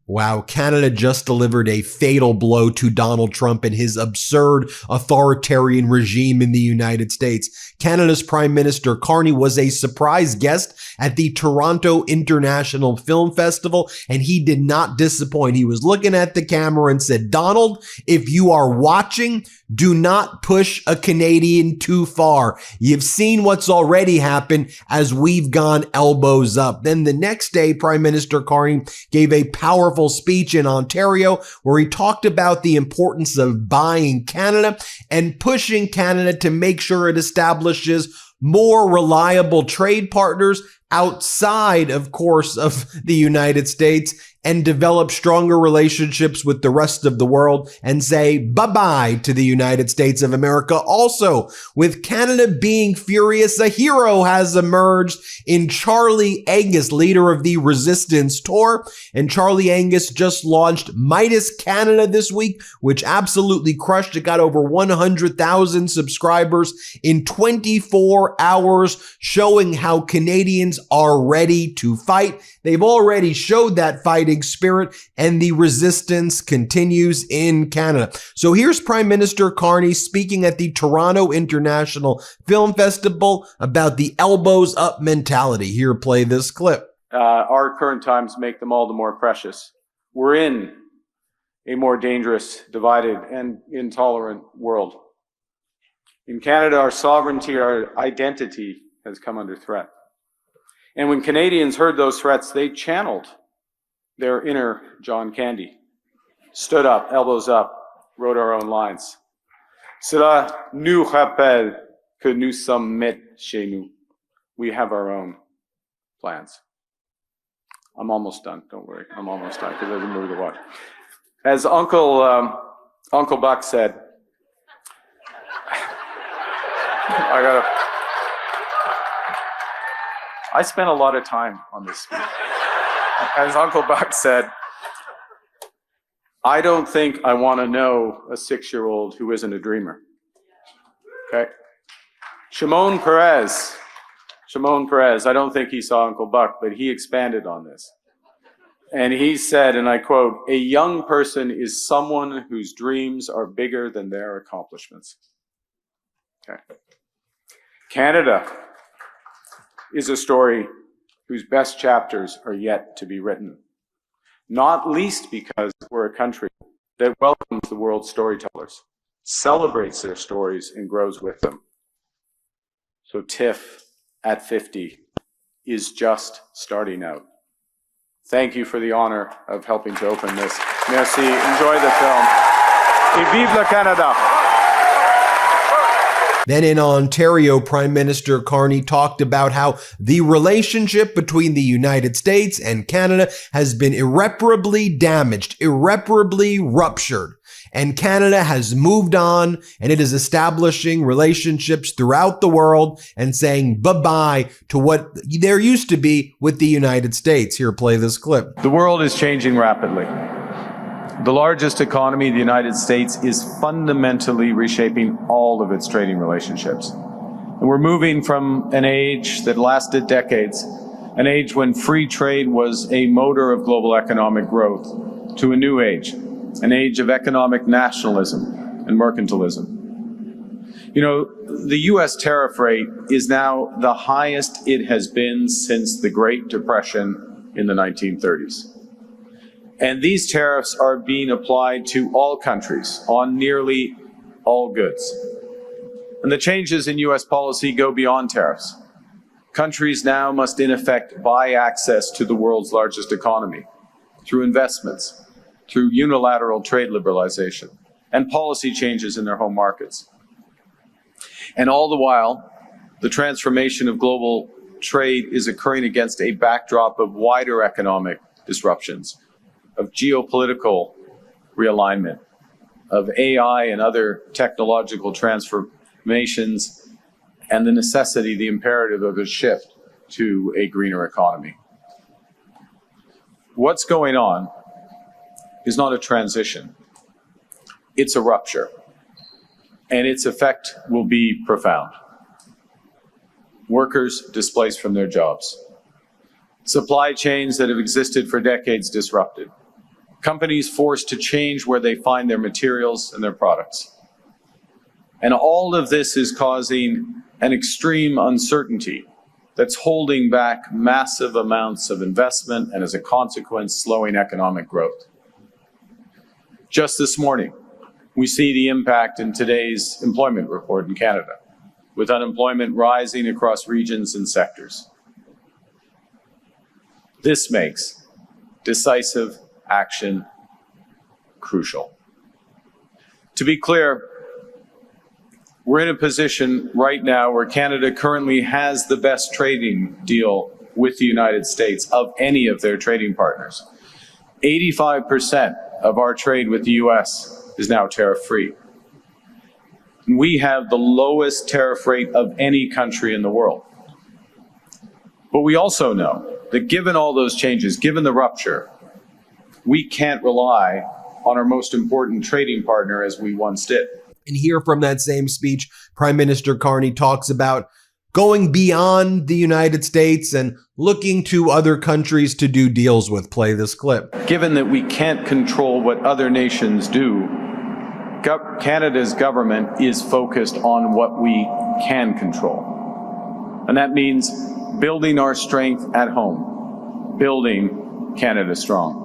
Wow, Canada just delivered a fatal blow to Donald Trump and his absurd authoritarian regime in the United States. Canada's Prime Minister Carney was a surprise guest at the Toronto International Film Festival, and he did not disappoint. He was looking at the camera and said, "Donald, if you are watching, do not push a Canadian too far. You've seen what's already happened as we've gone elbows up." Then the next day, Prime Minister Carney gave a powerful speech in Ontario where he talked about the importance of buying Canada and pushing Canada to make sure it establishes more reliable trade partners outside, of course, of the United States, and develop stronger relationships with the rest of the world and say bye-bye to the United States of America. Also, with Canada being furious, a hero has emerged in Charlie Angus, leader of the Resistance Tour. And Charlie Angus just launched Midas Canada this week, which absolutely crushed. It got over 100,000 subscribers in 24 hours, showing how Canadians are ready to fight. They've already showed that fighting spirit, and the resistance continues in Canada. So here's Prime Minister Carney speaking at the Toronto International Film Festival about the elbows up mentality. Here, play this clip. Our current times make them all the more precious. We're in a more dangerous, divided, and intolerant world. In Canada, our sovereignty, our identity has come under threat. And when Canadians heard those threats, they channeled their inner John Candy, stood up, elbows up, wrote our own lines. Cela nous rappelle que nous sommes maîtres chez nous. We have our own plans. I'm almost done, don't worry. I'm almost done because I didn't move the watch. As Uncle Buck said, I spent a lot of time on this speech. As Uncle Buck said, I don't think I want to know a 6-year-old who isn't a dreamer. Okay? Shimon Peres, I don't think he saw Uncle Buck, but he expanded on this. And he said, and I quote, "A young person is someone whose dreams are bigger than their accomplishments." Okay. Canada is a story whose best chapters are yet to be written, not least because we're a country that welcomes the world's storytellers, celebrates their stories, and grows with them. So TIFF at 50 is just starting out. Thank you for the honor of helping to open this. Merci. Enjoy the film. Et vive le Canada! Then in Ontario, Prime Minister Carney talked about how the relationship between the United States and Canada has been irreparably damaged, irreparably ruptured. And Canada has moved on, and it is establishing relationships throughout the world and saying bye-bye to what there used to be with the United States. Here, play this clip. The world is changing rapidly. The largest economy, the United States, is fundamentally reshaping all of its trading relationships. And we're moving from an age that lasted decades, an age when free trade was a motor of global economic growth, to a new age, an age of economic nationalism and mercantilism. You know, the U.S. tariff rate is now the highest it has been since the Great Depression in the 1930s. And these tariffs are being applied to all countries on nearly all goods. And the changes in U.S. policy go beyond tariffs. Countries now must, in effect, buy access to the world's largest economy through investments, through unilateral trade liberalization, and policy changes in their home markets. And all the while, the transformation of global trade is occurring against a backdrop of wider economic disruptions, of geopolitical realignment, of AI and other technological transformations, and the necessity, the imperative of a shift to a greener economy. What's going on is not a transition, it's a rupture, and its effect will be profound. Workers displaced from their jobs, supply chains that have existed for decades disrupted, companies forced to change where they find their materials and their products. And all of this is causing an extreme uncertainty that's holding back massive amounts of investment and, as a consequence, slowing economic growth. Just this morning, we see the impact in today's employment report in Canada, with unemployment rising across regions and sectors. This makes decisive action crucial. To be clear, we're in a position right now where Canada currently has the best trading deal with the United States of any of their trading partners. 85% of our trade with the US is now tariff-free. We have the lowest tariff rate of any country in the world. But we also know that given all those changes, given the rupture, we can't rely on our most important trading partner as we once did. And here from that same speech, Prime Minister Carney talks about going beyond the United States and looking to other countries to do deals with. Play this clip. Given that we can't control what other nations do, Canada's government is focused on what we can control. And that means building our strength at home, building Canada strong.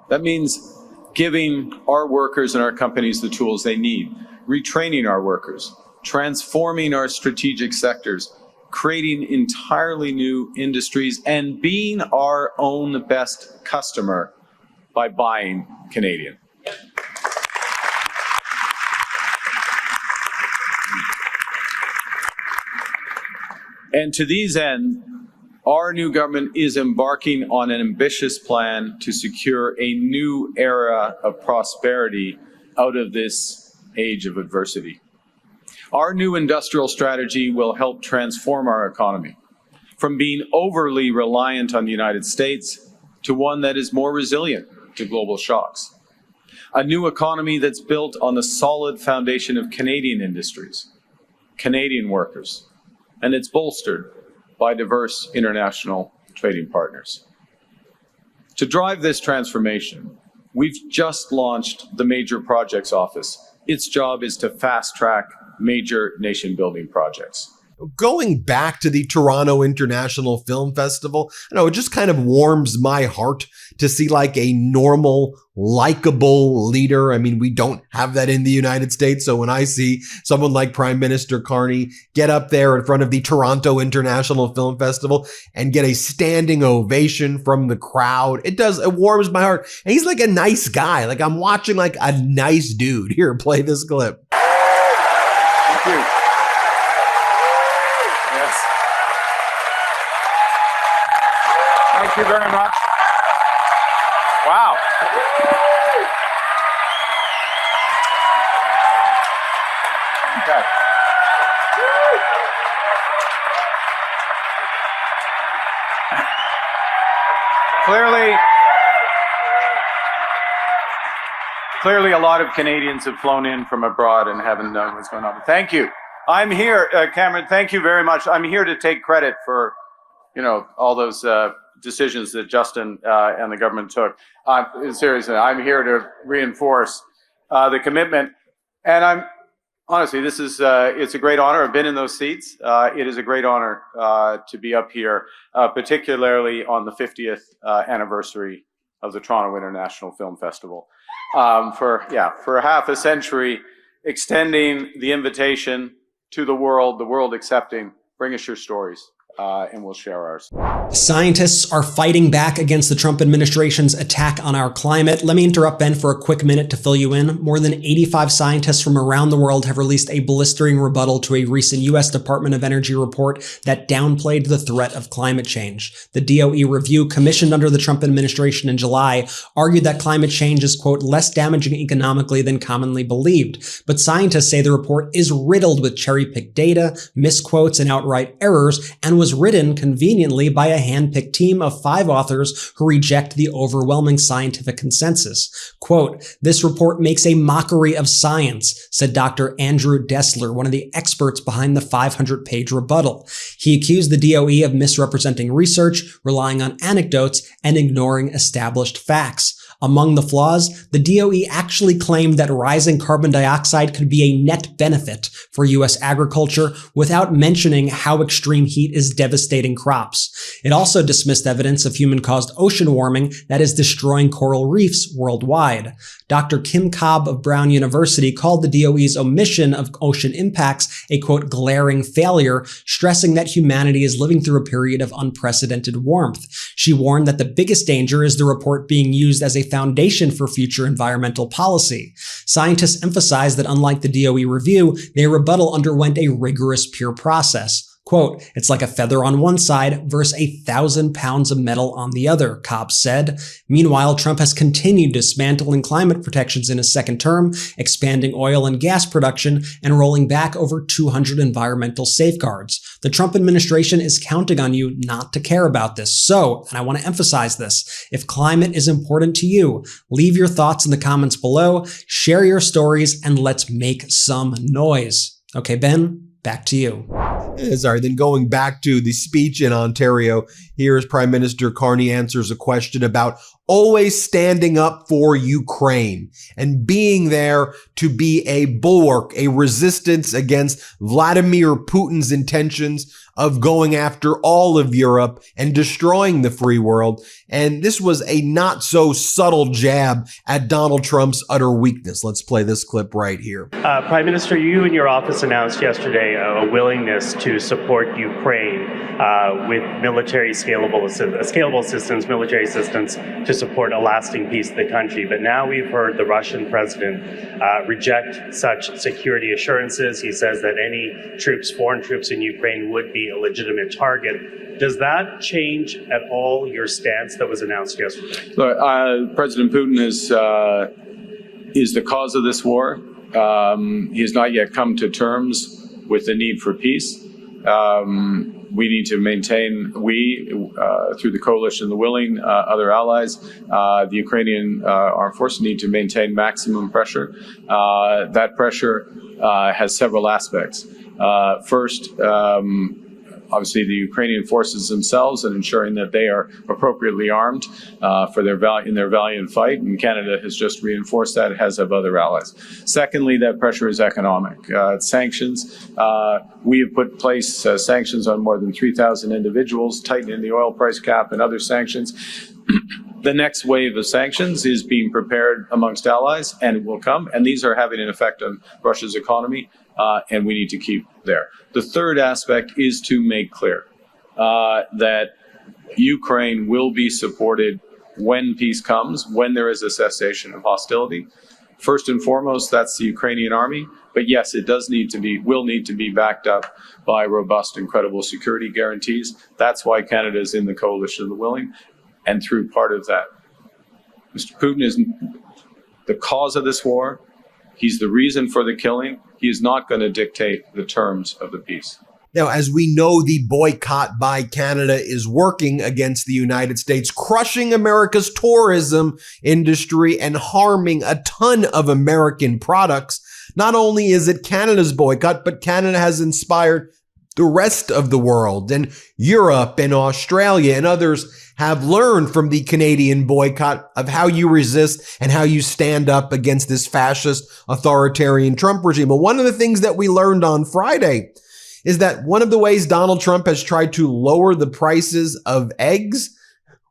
That means giving our workers and our companies the tools they need, retraining our workers, transforming our strategic sectors, creating entirely new industries, and being our own best customer by buying Canadian. And to these ends, our new government is embarking on an ambitious plan to secure a new era of prosperity out of this age of adversity. Our new industrial strategy will help transform our economy from being overly reliant on the United States to one that is more resilient to global shocks. A new economy that's built on the solid foundation of Canadian industries, Canadian workers, and it's bolstered by diverse international trading partners. To drive this transformation, we've just launched the Major Projects Office. Its job is to fast-track major nation-building projects. Going back to the Toronto International Film Festival, it just kind of warms my heart to see like a normal, likable leader. I mean, we don't have that in the United States. So when I see someone like Prime Minister Carney get up there in front of the Toronto International Film Festival and get a standing ovation from the crowd, it warms my heart. And he's like a nice guy. Like I'm watching like a nice dude. Here, play this clip. Thank you. Thank you very much. Wow. Okay. Clearly, a lot of Canadians have flown in from abroad and haven't known what's going on. But thank you. I'm here, Cameron. Thank you very much. I'm here to take credit for, all those decisions that Justin and the government took. Seriously, I'm here to reinforce the commitment. And honestly, this is it's a great honor. I've been in those seats. It is a great honor to be up here, particularly on the 50th anniversary of the Toronto International Film Festival. For half a century, extending the invitation to the world accepting, bring us your stories. And we'll share ours. Scientists are fighting back against the Trump administration's attack on our climate. Let me interrupt Ben for a quick minute to fill you in. More than 85 scientists from around the world have released a blistering rebuttal to a recent U.S. Department of Energy report that downplayed the threat of climate change. The DOE review, commissioned under the Trump administration in July, argued that climate change is, quote, less damaging economically than commonly believed. But scientists say the report is riddled with cherry-picked data, misquotes, and outright errors, and was was written conveniently by a hand-picked team of 5 authors who reject the overwhelming scientific consensus. Quote, "This report makes a mockery of science," said Dr. Andrew Dessler, one of the experts behind the 500-page rebuttal. He accused the DOE of misrepresenting research, relying on anecdotes, and ignoring established facts. Among the flaws, the DOE actually claimed that rising carbon dioxide could be a net benefit for U.S. agriculture without mentioning how extreme heat is devastating crops. It also dismissed evidence of human-caused ocean warming that is destroying coral reefs worldwide. Dr. Kim Cobb of Brown University called the DOE's omission of ocean impacts a, quote, glaring failure, stressing that humanity is living through a period of unprecedented warmth. She warned that the biggest danger is the report being used as a foundation for future environmental policy. Scientists emphasize that unlike the DOE review, their rebuttal underwent a rigorous peer process. Quote, "It's like a feather on one side versus 1,000 pounds of metal on the other," Cobb said. Meanwhile, Trump has continued dismantling climate protections in his second term, expanding oil and gas production, and rolling back over 200 environmental safeguards. The Trump administration is counting on you not to care about this. So, and I want to emphasize this, if climate is important to you, leave your thoughts in the comments below, share your stories, and let's make some noise. Okay, Ben, back to you. Sorry, then going back to the speech in Ontario, here's Prime Minister Carney answers a question about always standing up for Ukraine and being there to be a bulwark, a resistance against Vladimir Putin's intentions of going after all of Europe and destroying the free world. And this was a not so subtle jab at Donald Trump's utter weakness. Let's play this clip right here. Prime Minister, you and your office announced yesterday a willingness to support Ukraine with military scalable assistance, military assistance to support a lasting peace of the country. But now we've heard the Russian president reject such security assurances. He says that any troops, foreign troops in Ukraine would be a legitimate target. Does that change at all your stance that was announced yesterday? Look, President Putin is the cause of this war. He has not yet come to terms with the need for peace. We need to maintain, through the coalition, the willing, other allies, the Ukrainian armed forces need to maintain maximum pressure. That pressure has several aspects. First, obviously the Ukrainian forces themselves and ensuring that they are appropriately armed for in their valiant fight, and Canada has just reinforced that, as have other allies. Secondly, that pressure is economic. Sanctions, we have put in place sanctions on more than 3,000 individuals, tightening the oil price cap and other sanctions. The next wave of sanctions is being prepared amongst allies, and it will come, and these are having an effect on Russia's economy, and we need to keep there. The third aspect is to make clear that Ukraine will be supported when peace comes, when there is a cessation of hostility. First and foremost, that's the Ukrainian army. But yes, it will need to be backed up by robust and credible security guarantees. That's why Canada is in the coalition of the willing. And through part of that, Mr. Putin is the cause of this war. He's the reason for the killing. He is not going to dictate the terms of the peace. Now, as we know, the boycott by Canada is working against the United States, crushing America's tourism industry and harming a ton of American products. Not only is it Canada's boycott, but Canada has inspired the rest of the world, and Europe and Australia and others have learned from the Canadian boycott of how you resist and how you stand up against this fascist authoritarian Trump regime. But one of the things that we learned on Friday is that one of the ways Donald Trump has tried to lower the prices of eggs,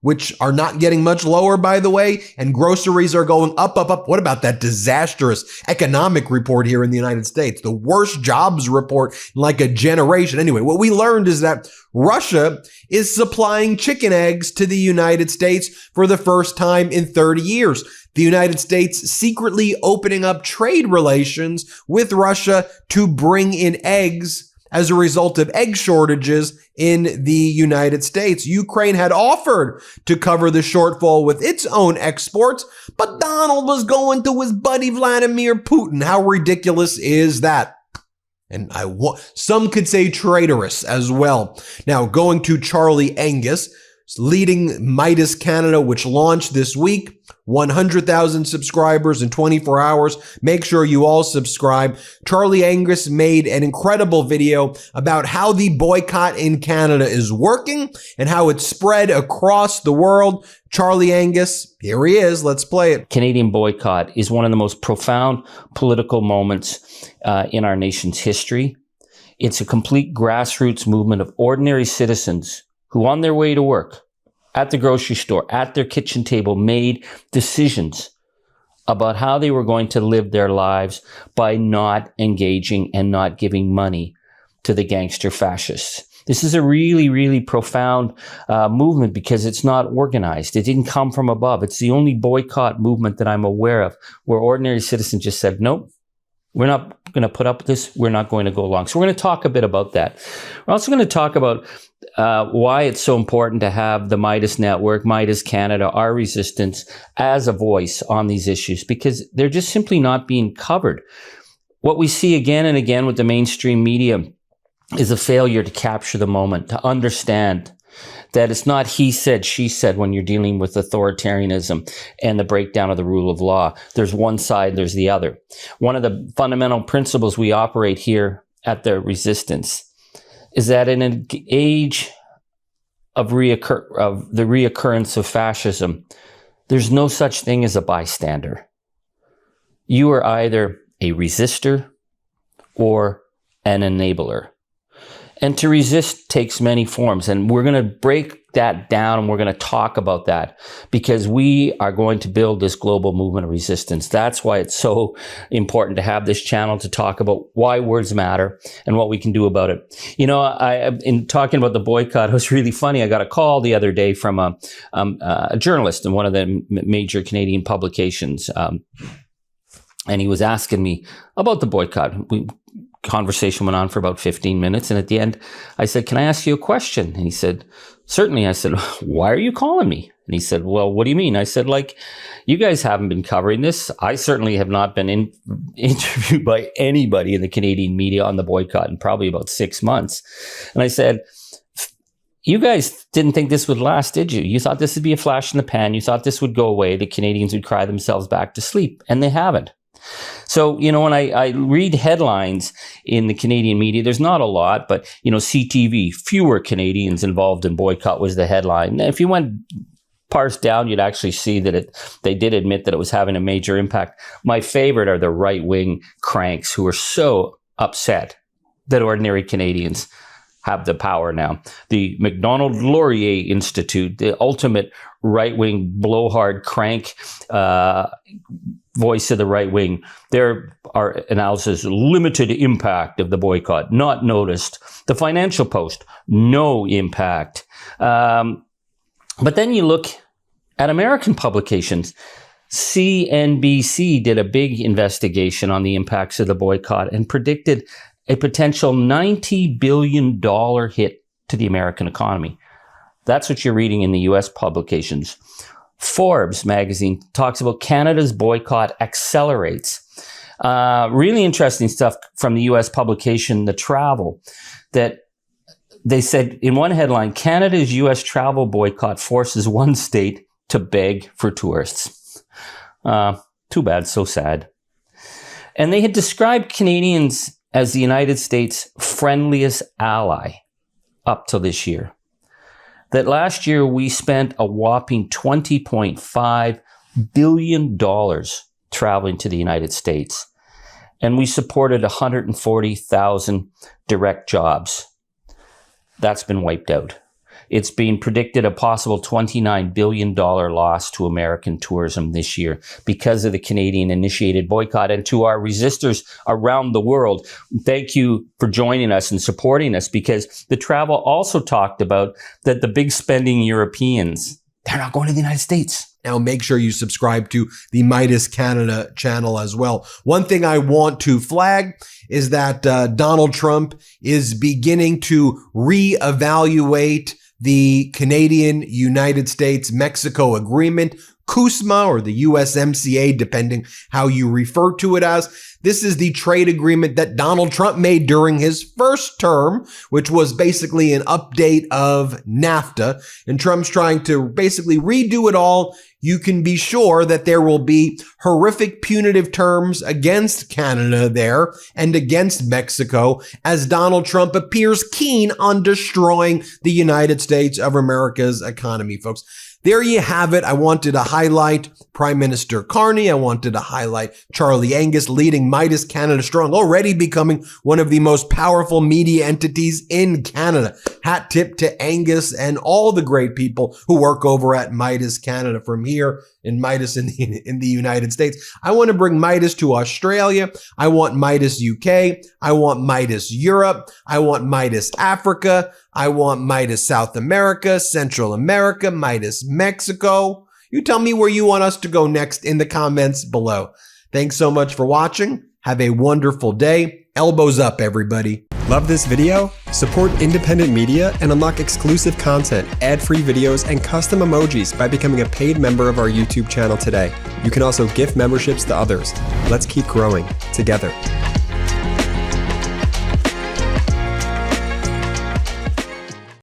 which are not getting much lower, by the way, and groceries are going up, up, up. What about that disastrous economic report here in the United States? The worst jobs report in like a generation. Anyway, what we learned is that Russia is supplying chicken eggs to the United States for the first time in 30 years. The United States secretly opening up trade relations with Russia to bring in eggs as a result of egg shortages in the United States. Ukraine had offered to cover the shortfall with its own exports, but Donald was going to his buddy Vladimir Putin. How ridiculous is that? And some could say traitorous as well. Now, going to Charlie Angus, leading Midas Canada, which launched this week. 100,000 subscribers in 24 hours. Make sure you all subscribe. Charlie Angus made an incredible video about how the boycott in Canada is working and how it's spread across the world. Charlie Angus, here he is. Let's play it. Canadian boycott is one of the most profound political moments in our nation's history. It's a complete grassroots movement of ordinary citizens who, on their way to work, at the grocery store, at their kitchen table, made decisions about how they were going to live their lives by not engaging and not giving money to the gangster fascists. This is a really, really profound movement because it's not organized. It didn't come from above. It's the only boycott movement that I'm aware of where ordinary citizens just said, nope, we're not going to put up with this. We're not going to go along. So we're going to talk a bit about that. We're also going to talk about why it's so important to have the Meidas Network, Meidas Canada, our resistance as a voice on these issues, because they're just simply not being covered. What we see again and again with the mainstream media is a failure to capture the moment, to understand that it's not he said, she said when you're dealing with authoritarianism and the breakdown of the rule of law. There's one side, there's the other. One of the fundamental principles we operate here at the resistance is that in an age of the reoccurrence of fascism, there's no such thing as a bystander. You are either a resistor or an enabler. And to resist takes many forms. And we're going to break that down and we're going to talk about that because we are going to build this global movement of resistance. That's why it's so important to have this channel to talk about why words matter and what we can do about it. You know, in talking about the boycott, it was really funny. I got a call the other day from a journalist in one of the major Canadian publications. And he was asking me about the boycott. Conversation went on for about 15 minutes. And at the end, I said, can I ask you a question? And he said, certainly. I said, why are you calling me? And he said, well, what do you mean? I said, like, you guys haven't been covering this. I certainly have not been interviewed by anybody in the Canadian media on the boycott in probably about 6 months. And I said, you guys didn't think this would last, did you? You thought this would be a flash in the pan. You thought this would go away. The Canadians would cry themselves back to sleep. And they haven't. So, you know, when I read headlines in the Canadian media, there's not a lot, but, you know, CTV, fewer Canadians involved in boycott was the headline. If you went parsed down, you'd actually see that they did admit that it was having a major impact. My favorite are the right-wing cranks who are so upset that ordinary Canadians have the power now. The Macdonald-Laurier Institute, the ultimate right-wing blowhard crank voice of the right wing, their analysis, limited impact of the boycott, not noticed. The Financial Post, no impact. But then you look at American publications. CNBC did a big investigation on the impacts of the boycott and predicted a potential $90 billion hit to the American economy. That's what you're reading in the US publications. Forbes magazine talks about Canada's boycott accelerates. Really interesting stuff from the US publication, The Travel, that they said in one headline, Canada's US travel boycott forces one state to beg for tourists. Too bad, so sad. And they had described Canadians as the United States' friendliest ally up to this year. That last year we spent a whopping $20.5 billion traveling to the United States. And we supported 140,000 direct jobs. That's been wiped out. It's being predicted a possible $29 billion loss to American tourism this year because of the Canadian-initiated boycott. And to our resistors around the world, thank you for joining us and supporting us, because the Travel also talked about that the big spending Europeans, they're not going to the United States. Now, make sure you subscribe to the Meidas Canada channel as well. One thing I want to flag is that Donald Trump is beginning to reevaluate the Canadian-United States-Mexico agreement CUSMA or the USMCA, depending how you refer to it as. This is the trade agreement that Donald Trump made during his first term, which was basically an update of NAFTA. And Trump's trying to basically redo it all. You can be sure that there will be horrific punitive terms against Canada there and against Mexico as Donald Trump appears keen on destroying the United States of America's economy, folks. There you have it. I wanted to highlight Prime Minister Carney. I wanted to highlight Charlie Angus leading Meidas Canada Strong, already becoming one of the most powerful media entities in Canada. Hat tip to Angus and all the great people who work over at Meidas Canada from here in Meidas in the United States. I want to bring Meidas to Australia. I want Meidas UK. I want Meidas Europe. I want Meidas Africa. I want Meidas South America, Central America, Meidas Mexico. You tell me where you want us to go next in the comments below. Thanks so much for watching. Have a wonderful day. Elbows up, everybody. Love this video? Support independent media and unlock exclusive content, ad-free videos, and custom emojis by becoming a paid member of our YouTube channel today. You can also gift memberships to others. Let's keep growing together.